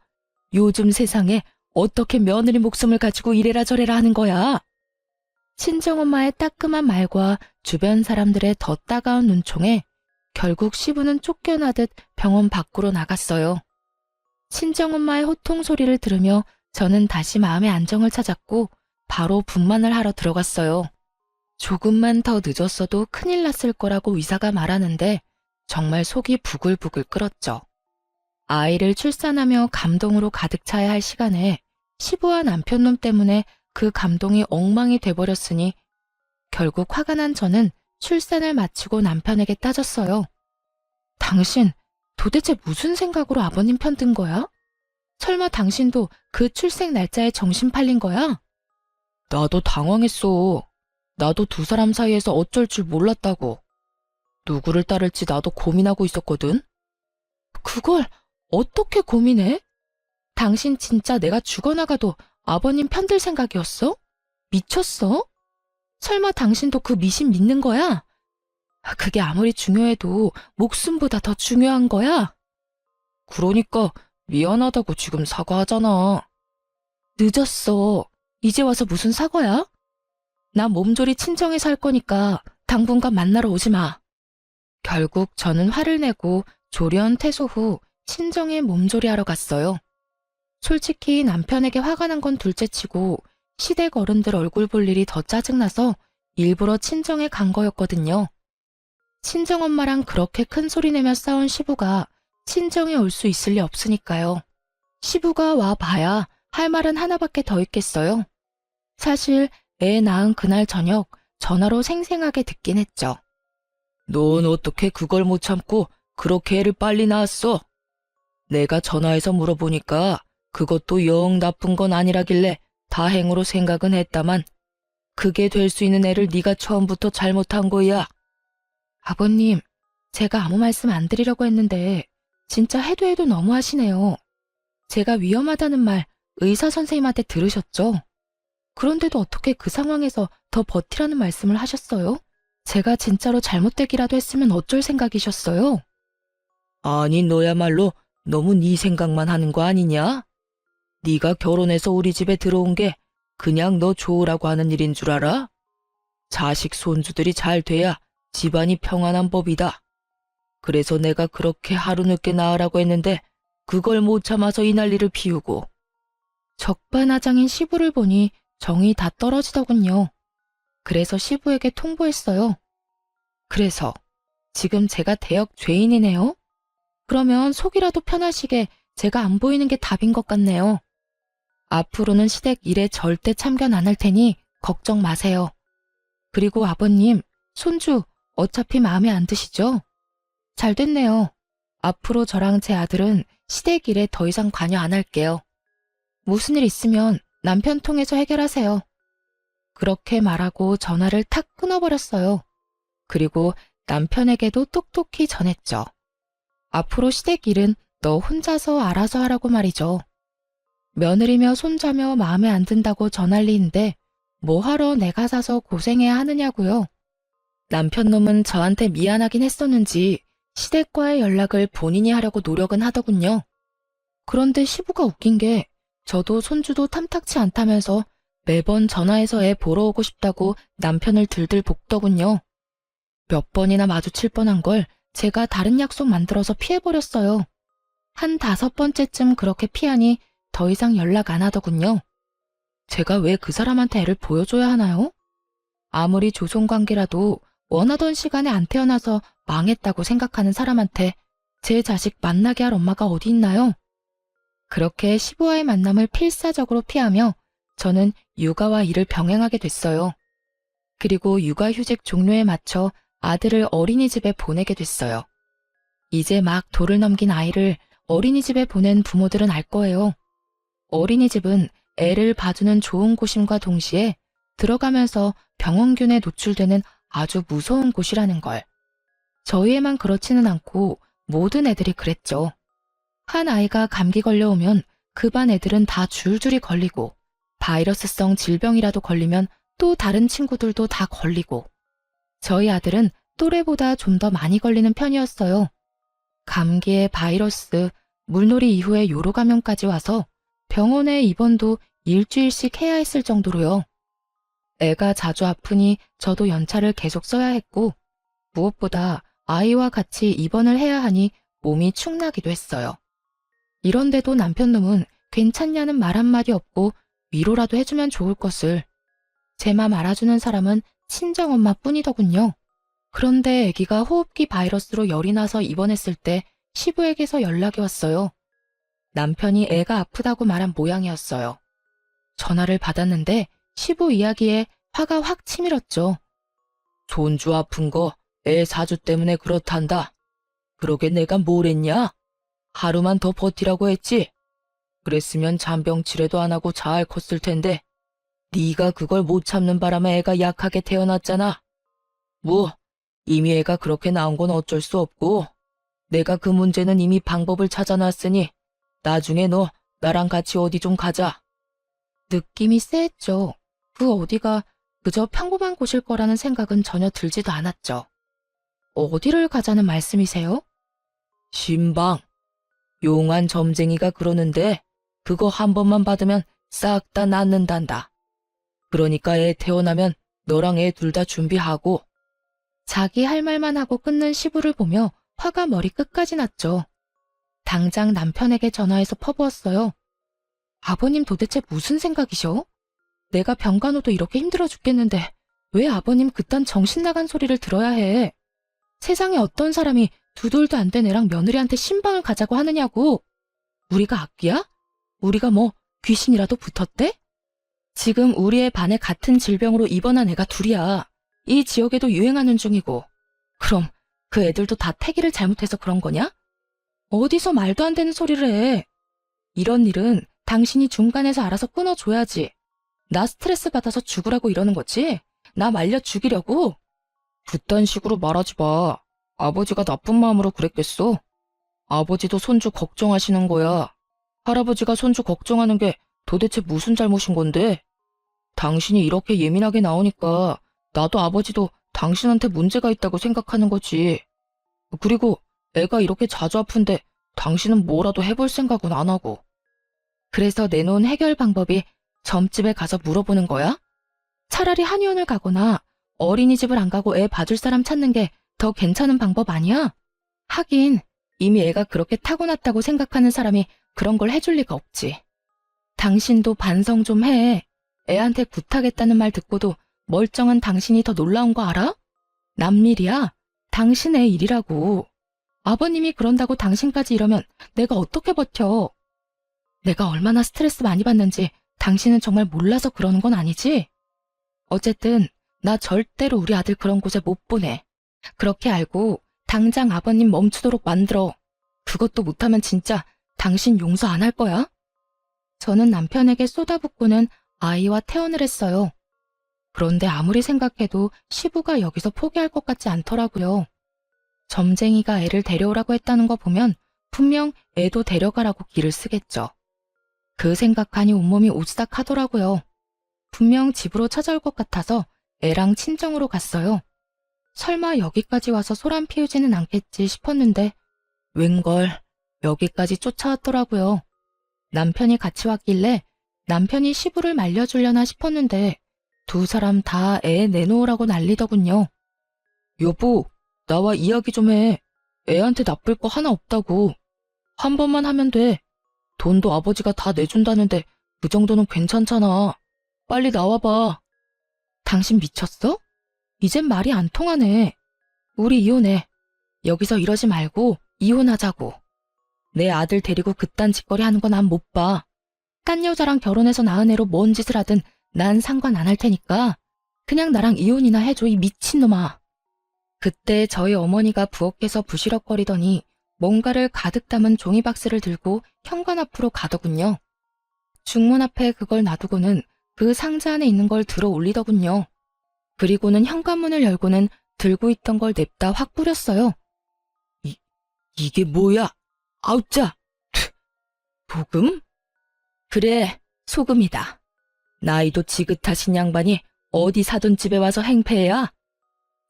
요즘 세상에 어떻게 며느리 목숨을 가지고 이래라 저래라 하는 거야. 친정엄마의 따끔한 말과 주변 사람들의 더 따가운 눈총에 결국 시부는 쫓겨나듯 병원 밖으로 나갔어요. 친정엄마의 호통 소리를 들으며 저는 다시 마음의 안정을 찾았고 바로 분만을 하러 들어갔어요. 조금만 더 늦었어도 큰일 났을 거라고 의사가 말하는데 정말 속이 부글부글 끓었죠. 아이를 출산하며 감동으로 가득 차야 할 시간에 시부와 남편놈 때문에 그 감동이 엉망이 돼버렸으니 결국 화가 난 저는 출산을 마치고 남편에게 따졌어요. 당신 도대체 무슨 생각으로 아버님 편 든 거야? 설마 당신도 그 출생 날짜에 정신 팔린 거야? 나도 당황했어. 나도 두 사람 사이에서 어쩔 줄 몰랐다고. 누구를 따를지 나도 고민하고 있었거든. 그걸 어떻게 고민해? 당신 진짜 내가 죽어나가도 아버님 편들 생각이었어? 미쳤어? 설마 당신도 그 미신 믿는 거야? 그게 아무리 중요해도 목숨보다 더 중요한 거야? 그러니까 미안하다고 지금 사과하잖아. 늦었어. 이제 와서 무슨 사과야? 나 몸조리 친정에 살 거니까 당분간 만나러 오지 마. 결국 저는 화를 내고 조련 퇴소 후 친정에 몸조리하러 갔어요. 솔직히 남편에게 화가 난 건 둘째치고 시댁 어른들 얼굴 볼 일이 더 짜증나서 일부러 친정에 간 거였거든요. 친정엄마랑 그렇게 큰 소리 내며 싸운 시부가 친정에 올 수 있을 리 없으니까요. 시부가 와 봐야 할 말은 하나밖에 더 있겠어요. 사실 애 낳은 그날 저녁 전화로 생생하게 듣긴 했죠. 넌 어떻게 그걸 못 참고 그렇게 애를 빨리 낳았어? 내가 전화해서 물어보니까 그것도 영 나쁜 건 아니라길래 다행으로 생각은 했다만 그게 될 수 있는 애를 네가 처음부터 잘못한 거야. 아버님, 제가 아무 말씀 안 드리려고 했는데 진짜 해도 해도 너무하시네요. 제가 위험하다는 말 의사 선생님한테 들으셨죠? 그런데도 어떻게 그 상황에서 더 버티라는 말씀을 하셨어요? 제가 진짜로 잘못되기라도 했으면 어쩔 생각이셨어요? 아니, 너야말로 너무 네 생각만 하는 거 아니냐? 네가 결혼해서 우리 집에 들어온 게 그냥 너 좋으라고 하는 일인 줄 알아? 자식 손주들이 잘 돼야 집안이 평안한 법이다. 그래서 내가 그렇게 하루 늦게 나으라고 했는데 그걸 못 참아서 이 난리를 피우고. 적반하장인 시부를 보니 정이 다 떨어지더군요. 그래서 시부에게 통보했어요. 그래서 지금 제가 대역 죄인이네요? 그러면 속이라도 편하시게 제가 안 보이는 게 답인 것 같네요. 앞으로는 시댁 일에 절대 참견 안 할 테니 걱정 마세요. 그리고 아버님, 손주 어차피 마음에 안 드시죠? 잘 됐네요. 앞으로 저랑 제 아들은 시댁 일에 더 이상 관여 안 할게요. 무슨 일 있으면 남편 통해서 해결하세요. 그렇게 말하고 전화를 탁 끊어버렸어요. 그리고 남편에게도 똑똑히 전했죠. 앞으로 시댁 일은 너 혼자서 알아서 하라고 말이죠. 며느리며 손자며 마음에 안 든다고 전할리인데 뭐하러 내가 사서 고생해야 하느냐고요. 남편 놈은 저한테 미안하긴 했었는지 시댁과의 연락을 본인이 하려고 노력은 하더군요. 그런데 시부가 웃긴 게 저도 손주도 탐탁치 않다면서 매번 전화해서 애 보러 오고 싶다고 남편을 들들 볶더군요. 몇 번이나 마주칠 뻔한 걸 제가 다른 약속 만들어서 피해버렸어요. 한 5번째쯤 그렇게 피하니 더 이상 연락 안 하더군요. 제가 왜 그 사람한테 애를 보여줘야 하나요? 아무리 조손관계라도 원하던 시간에 안 태어나서 망했다고 생각하는 사람한테 제 자식 만나게 할 엄마가 어디 있나요? 그렇게 시부와의 만남을 필사적으로 피하며 저는 육아와 일을 병행하게 됐어요. 그리고 육아휴직 종료에 맞춰 아들을 어린이집에 보내게 됐어요. 이제 막 돌을 넘긴 아이를 어린이집에 보낸 부모들은 알 거예요. 어린이집은 애를 봐주는 좋은 곳임과 동시에 들어가면서 병원균에 노출되는 아주 무서운 곳이라는 걸. 저희 애만 그렇지는 않고 모든 애들이 그랬죠. 한 아이가 감기 걸려오면 그 반 애들은 다 줄줄이 걸리고 바이러스성 질병이라도 걸리면 또 다른 친구들도 다 걸리고 저희 아들은 또래보다 좀 더 많이 걸리는 편이었어요. 감기에 바이러스, 물놀이 이후에 요로 감염까지 와서 병원에 입원도 일주일씩 해야 했을 정도로요. 애가 자주 아프니 저도 연차를 계속 써야 했고 무엇보다 아이와 같이 입원을 해야 하니 몸이 축나기도 했어요. 이런데도 남편 놈은 괜찮냐는 말 한마디 없고 위로라도 해주면 좋을 것을. 제 맘 알아주는 사람은 친정엄마 뿐이더군요. 그런데 아기가 호흡기 바이러스로 열이 나서 입원했을 때 시부에게서 연락이 왔어요. 남편이 애가 아프다고 말한 모양이었어요. 전화를 받았는데 시부 이야기에 화가 확 치밀었죠. 손주 아픈 거 애 사주 때문에 그렇단다. 그러게 내가 뭘 했냐? 하루만 더 버티라고 했지. 그랬으면 잔병치레도 안 하고 잘 컸을 텐데 네가 그걸 못 참는 바람에 애가 약하게 태어났잖아. 뭐 이미 애가 그렇게 나온 건 어쩔 수 없고 내가 그 문제는 이미 방법을 찾아놨으니 나중에 너 나랑 같이 어디 좀 가자. 느낌이 쎄했죠. 그 어디가 그저 평범한 곳일 거라는 생각은 전혀 들지도 않았죠. 어디를 가자는 말씀이세요? 신방. 용한 점쟁이가 그러는데 그거 한 번만 받으면 싹 다 낫는단다. 그러니까 애 태어나면 너랑 애 둘 다 준비하고. 자기 할 말만 하고 끊는 시부를 보며 화가 머리 끝까지 났죠. 당장 남편에게 전화해서 퍼부었어요. 아버님 도대체 무슨 생각이셔? 내가 병간호도 이렇게 힘들어 죽겠는데 왜 아버님 그딴 정신 나간 소리를 들어야 해? 세상에 어떤 사람이 두 돌도 안 된 애랑 며느리한테 신방을 가자고 하느냐고. 우리가 악귀야? 우리가 뭐 귀신이라도 붙었대? 지금 우리 애 반에 같은 질병으로 입원한 애가 둘이야. 이 지역에도 유행하는 중이고. 그럼 그 애들도 다 태기를 잘못해서 그런 거냐? 어디서 말도 안 되는 소리를 해. 이런 일은 당신이 중간에서 알아서 끊어줘야지. 나 스트레스 받아서 죽으라고 이러는 거지? 나 말려 죽이려고? 그딴 식으로 말하지 마. 아버지가 나쁜 마음으로 그랬겠어. 아버지도 손주 걱정하시는 거야. 할아버지가 손주 걱정하는 게 도대체 무슨 잘못인 건데? 당신이 이렇게 예민하게 나오니까 나도 아버지도 당신한테 문제가 있다고 생각하는 거지. 그리고 애가 이렇게 자주 아픈데 당신은 뭐라도 해볼 생각은 안 하고. 그래서 내놓은 해결 방법이 점집에 가서 물어보는 거야? 차라리 한의원을 가거나 어린이집을 안 가고 애 봐줄 사람 찾는 게 더 괜찮은 방법 아니야? 하긴 이미 애가 그렇게 타고났다고 생각하는 사람이 그런 걸 해줄 리가 없지. 당신도 반성 좀 해. 애한테 부탁했다는 말 듣고도 멀쩡한 당신이 더 놀라운 거 알아? 남일이야. 당신의 일이라고. 아버님이 그런다고 당신까지 이러면 내가 어떻게 버텨? 내가 얼마나 스트레스 많이 받는지 당신은 정말 몰라서 그러는 건 아니지? 어쨌든 나 절대로 우리 아들 그런 곳에 못 보내. 그렇게 알고 당장 아버님 멈추도록 만들어. 그것도 못하면 진짜 당신 용서 안 할 거야? 저는 남편에게 쏟아붓고는 아이와 퇴원을 했어요. 그런데 아무리 생각해도 시부가 여기서 포기할 것 같지 않더라고요. 점쟁이가 애를 데려오라고 했다는 거 보면 분명 애도 데려가라고 기를 쓰겠죠. 그 생각하니 온몸이 오지닥하더라고요. 분명 집으로 찾아올 것 같아서 애랑 친정으로 갔어요. 설마 여기까지 와서 소란 피우지는 않겠지 싶었는데 웬걸 여기까지 쫓아왔더라고요. 남편이 같이 왔길래 남편이 시부를 말려주려나 싶었는데 두 사람 다 애 내놓으라고 난리더군요. 여보, 나와 이야기 좀 해. 애한테 나쁠 거 하나 없다고. 한 번만 하면 돼. 돈도 아버지가 다 내준다는데 그 정도는 괜찮잖아. 빨리 나와봐. 당신 미쳤어? 이젠 말이 안 통하네. 우리 이혼해. 여기서 이러지 말고 이혼하자고. 내 아들 데리고 그딴 짓거리 하는 건 난 못 봐. 딴 여자랑 결혼해서 낳은 애로 뭔 짓을 하든 난 상관 안 할 테니까 그냥 나랑 이혼이나 해줘, 이 미친놈아. 그때 저희 어머니가 부엌에서 부시럭거리더니 뭔가를 가득 담은 종이박스를 들고 현관 앞으로 가더군요. 중문 앞에 그걸 놔두고는 그 상자 안에 있는 걸 들어 올리더군요. 그리고는 현관문을 열고는 들고 있던 걸 냅다 확 뿌렸어요. 이게 뭐야? 아우짜! 소금? 그래, 소금이다. 나이도 지긋하신 양반이 어디 사돈 집에 와서 행패야?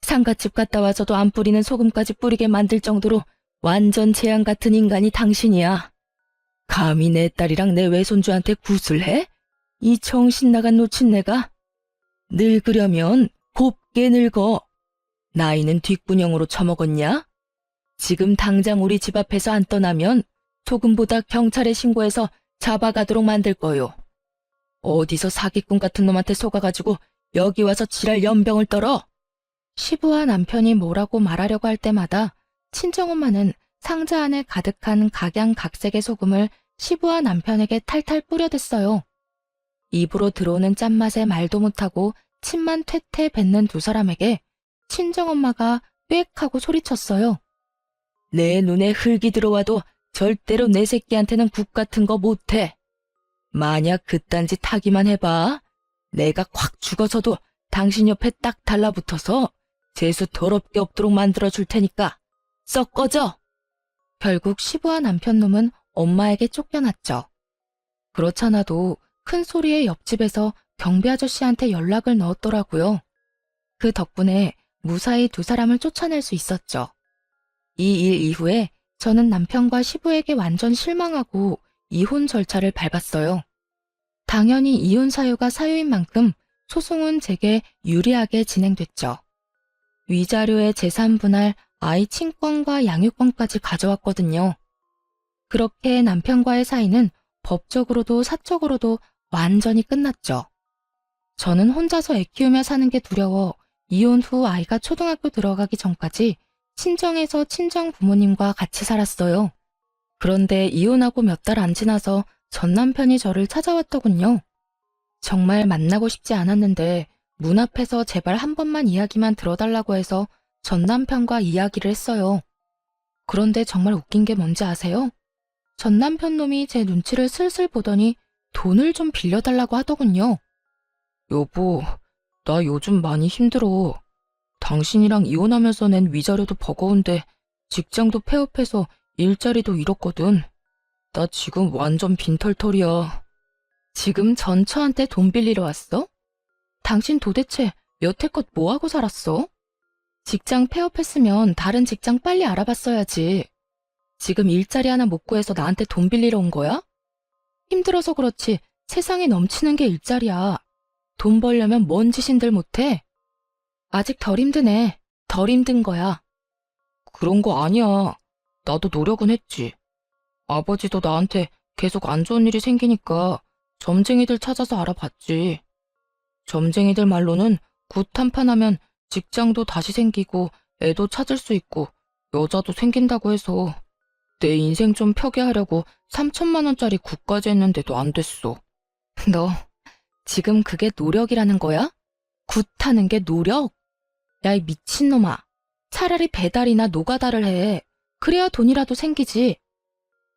상가집 갔다 와서도 안 뿌리는 소금까지 뿌리게 만들 정도로 완전 재앙 같은 인간이 당신이야. 감히 내 딸이랑 내 외손주한테 굿을 해? 이 정신 나간 노친네가? 늙으려면 곱게 늙어. 나이는 뒷구녕으로 처먹었냐? 지금 당장 우리 집 앞에서 안 떠나면 소금보다 경찰에 신고해서 잡아가도록 만들 거요. 어디서 사기꾼 같은 놈한테 속아가지고 여기 와서 지랄 연병을 떨어? 시부와 남편이 뭐라고 말하려고 할 때마다 친정엄마는 상자 안에 가득한 각양각색의 소금을 시부와 남편에게 탈탈 뿌려댔어요. 입으로 들어오는 짠맛에 말도 못하고 침만 퇴퇴 뱉는 두 사람에게 친정엄마가 꽥 하고 소리쳤어요. 내 눈에 흙이 들어와도 절대로 내 새끼한테는 국 같은 거 못해. 만약 그딴 짓 하기만 해봐. 내가 확 죽어서도 당신 옆에 딱 달라붙어서 재수 더럽게 없도록 만들어줄 테니까 썩 꺼져. 결국 시부와 남편 놈은 엄마에게 쫓겨났죠. 그렇잖아도 큰 소리에 옆집에서 경비 아저씨한테 연락을 넣었더라고요. 그 덕분에 무사히 두 사람을 쫓아낼 수 있었죠. 이 일 이후에 저는 남편과 시부에게 완전 실망하고 이혼 절차를 밟았어요. 당연히 이혼 사유가 사유인 만큼 소송은 제게 유리하게 진행됐죠. 위자료의 재산 분할, 아이 친권과 양육권까지 가져왔거든요. 그렇게 남편과의 사이는 법적으로도 사적으로도 완전히 끝났죠. 저는 혼자서 애 키우며 사는 게 두려워 이혼 후 아이가 초등학교 들어가기 전까지 친정에서 친정 부모님과 같이 살았어요. 그런데 이혼하고 몇 달 안 지나서 전 남편이 저를 찾아왔더군요. 정말 만나고 싶지 않았는데 문 앞에서 제발 한 번만 이야기만 들어달라고 해서 전 남편과 이야기를 했어요. 그런데 정말 웃긴 게 뭔지 아세요? 전 남편 놈이 제 눈치를 슬슬 보더니 돈을 좀 빌려달라고 하더군요. 여보, 나 요즘 많이 힘들어. 당신이랑 이혼하면서 낸 위자료도 버거운데 직장도 폐업해서 일자리도 잃었거든. 나 지금 완전 빈털털이야. 지금 전처한테 돈 빌리러 왔어? 당신 도대체 여태껏 뭐하고 살았어? 직장 폐업했으면 다른 직장 빨리 알아봤어야지. 지금 일자리 하나 못 구해서 나한테 돈 빌리러 온 거야? 힘들어서 그렇지 세상에 넘치는 게 일자리야. 돈 벌려면 뭔 짓인들 못해? 아직 덜 힘드네. 덜 힘든 거야. 그런 거 아니야. 나도 노력은 했지. 아버지도 나한테 계속 안 좋은 일이 생기니까 점쟁이들 찾아서 알아봤지. 점쟁이들 말로는 굿 한판 하면 직장도 다시 생기고 애도 찾을 수 있고 여자도 생긴다고 해서 내 인생 좀 펴게 하려고 3천만 원짜리 굿까지 했는데도 안 됐어. 너 지금 그게 노력이라는 거야? 굿하는 게 노력? 야, 이 미친놈아. 차라리 배달이나 노가다를 해. 그래야 돈이라도 생기지.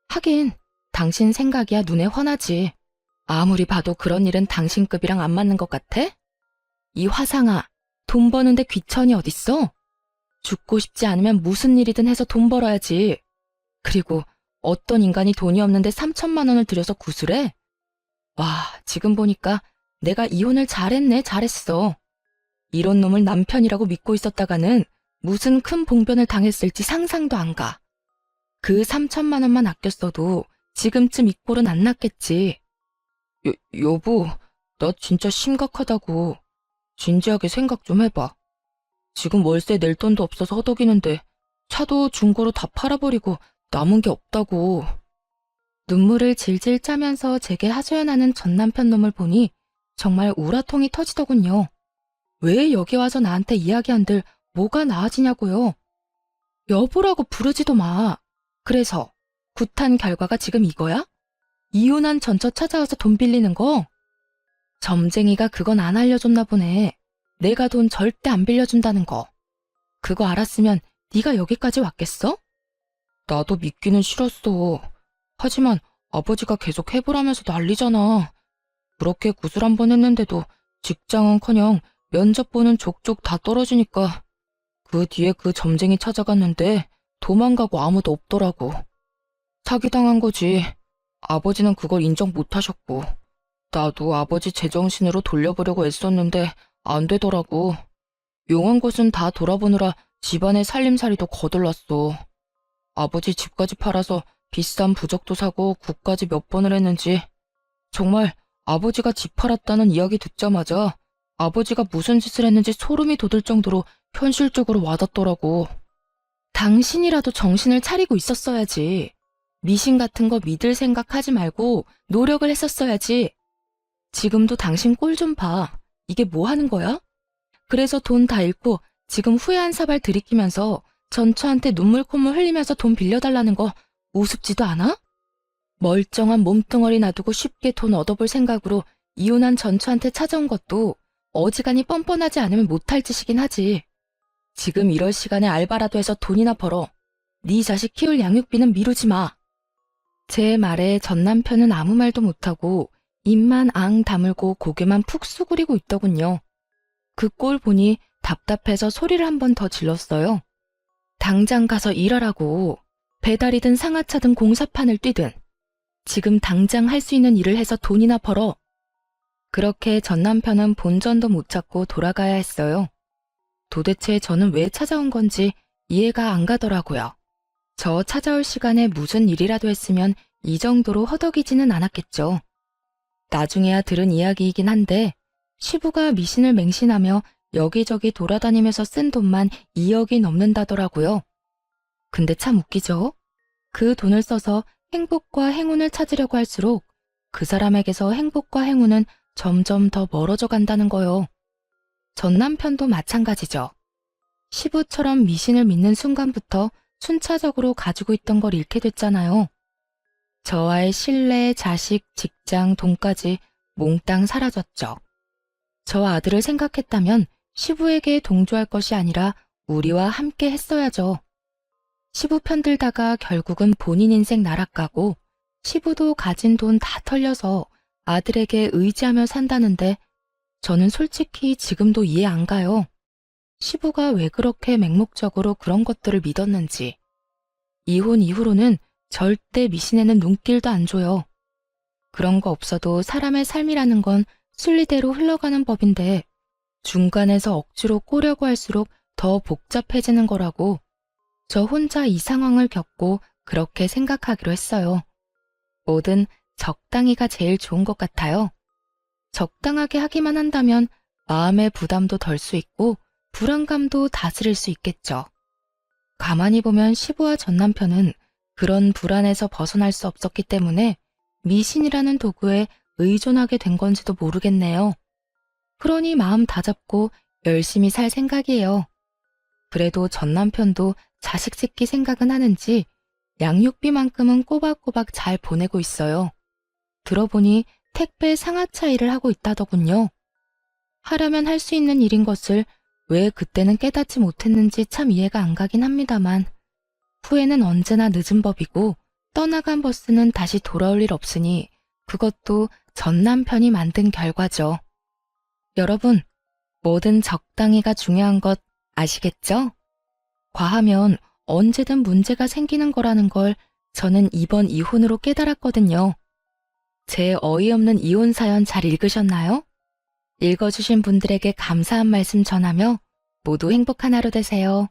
하긴 당신 생각이야 눈에 훤하지. 아무리 봐도 그런 일은 당신급이랑 안 맞는 것 같아? 이 화상아, 돈 버는데 귀천이 어딨어? 죽고 싶지 않으면 무슨 일이든 해서 돈 벌어야지. 그리고 어떤 인간이 돈이 없는데 3천만 원을 들여서 구슬해? 와, 지금 보니까 내가 이혼을 잘했어. 이런 놈을 남편이라고 믿고 있었다가는 무슨 큰 봉변을 당했을지 상상도 안 가. 그 3천만 원만 아꼈어도 지금쯤 이 꼴은 안 났겠지. 여보, 나 진짜 심각하다고. 진지하게 생각 좀 해봐. 지금 월세 낼 돈도 없어서 허덕이는데 차도 중고로 다 팔아버리고 남은 게 없다고. 눈물을 질질 짜면서 제게 하소연하는 전 남편 놈을 보니 정말 우라통이 터지더군요. 왜 여기 와서 나한테 이야기한들 뭐가 나아지냐고요. 여보라고 부르지도 마. 그래서 굿한 결과가 지금 이거야? 이혼한 전처 찾아와서 돈 빌리는 거? 점쟁이가 그건 안 알려줬나 보네. 내가 돈 절대 안 빌려준다는 거. 그거 알았으면 네가 여기까지 왔겠어? 나도 믿기는 싫었어. 하지만 아버지가 계속 해보라면서 난리잖아. 그렇게 구슬 한 번 했는데도 직장은커녕 면접 보는 족족 다 떨어지니까 그 뒤에 그 점쟁이 찾아갔는데 도망가고 아무도 없더라고. 사기당한 거지. 아버지는 그걸 인정 못 하셨고 나도 아버지 제정신으로 돌려보려고 애썼는데 안 되더라고. 용한 곳은 다 돌아보느라 집안의 살림살이도 거들났어. 아버지 집까지 팔아서 비싼 부적도 사고 굿까지 몇 번을 했는지 정말 아버지가 집 팔았다는 이야기 듣자마자 아버지가 무슨 짓을 했는지 소름이 돋을 정도로 현실적으로 와닿더라고. 당신이라도 정신을 차리고 있었어야지. 미신 같은 거 믿을 생각하지 말고 노력을 했었어야지. 지금도 당신 꼴 좀 봐. 이게 뭐 하는 거야? 그래서 돈 다 잃고 지금 후회 한 사발 들이키면서 전처한테 눈물 콧물 흘리면서 돈 빌려달라는 거 우습지도 않아? 멀쩡한 몸뚱어리 놔두고 쉽게 돈 얻어볼 생각으로 이혼한 전처한테 찾아온 것도 어지간히 뻔뻔하지 않으면 못할 짓이긴 하지. 지금 이럴 시간에 알바라도 해서 돈이나 벌어. 네 자식 키울 양육비는 미루지 마. 제 말에 전 남편은 아무 말도 못하고 입만 앙 다물고 고개만 푹 수그리고 있더군요. 그 꼴 보니 답답해서 소리를 한 번 더 질렀어요. 당장 가서 일하라고. 배달이든 상하차든 공사판을 뛰든. 지금 당장 할 수 있는 일을 해서 돈이나 벌어. 그렇게 전 남편은 본전도 못 찾고 돌아가야 했어요. 도대체 저는 왜 찾아온 건지 이해가 안 가더라고요. 저 찾아올 시간에 무슨 일이라도 했으면 이 정도로 허덕이지는 않았겠죠. 나중에야 들은 이야기이긴 한데 시부가 미신을 맹신하며 여기저기 돌아다니면서 쓴 돈만 2억이 넘는다더라고요. 근데 참 웃기죠? 그 돈을 써서 행복과 행운을 찾으려고 할수록 그 사람에게서 행복과 행운은 점점 더 멀어져 간다는 거요. 전 남편도 마찬가지죠. 시부처럼 미신을 믿는 순간부터 순차적으로 가지고 있던 걸 잃게 됐잖아요. 저와의 신뢰, 자식, 직장, 돈까지 몽땅 사라졌죠. 저 아들을 생각했다면 시부에게 동조할 것이 아니라 우리와 함께 했어야죠. 시부 편들다가 결국은 본인 인생 나락가고 시부도 가진 돈 다 털려서 아들에게 의지하며 산다는데 저는 솔직히 지금도 이해 안 가요. 시부가 왜 그렇게 맹목적으로 그런 것들을 믿었는지. 이혼 이후로는 절대 미신에는 눈길도 안 줘요. 그런 거 없어도 사람의 삶이라는 건 순리대로 흘러가는 법인데 중간에서 억지로 꼬려고 할수록 더 복잡해지는 거라고 저 혼자 이 상황을 겪고 그렇게 생각하기로 했어요. 뭐든 적당히가 제일 좋은 것 같아요. 적당하게 하기만 한다면 마음의 부담도 덜 수 있고 불안감도 다스릴 수 있겠죠. 가만히 보면 시부와 전 남편은 그런 불안에서 벗어날 수 없었기 때문에 미신이라는 도구에 의존하게 된 건지도 모르겠네요. 그러니 마음 다잡고 열심히 살 생각이에요. 그래도 전 남편도 자식 새끼 생각은 하는지 양육비만큼은 꼬박꼬박 잘 보내고 있어요. 들어보니 택배 상하차 일을 하고 있다더군요. 하려면 할 수 있는 일인 것을 왜 그때는 깨닫지 못했는지 참 이해가 안 가긴 합니다만 후회는 언제나 늦은 법이고 떠나간 버스는 다시 돌아올 일 없으니 그것도 전 남편이 만든 결과죠. 여러분, 뭐든 적당히가 중요한 것 아시겠죠? 과하면 언제든 문제가 생기는 거라는 걸 저는 이번 이혼으로 깨달았거든요. 제 어이없는 이혼 사연 잘 읽으셨나요? 읽어주신 분들에게 감사한 말씀 전하며 모두 행복한 하루 되세요.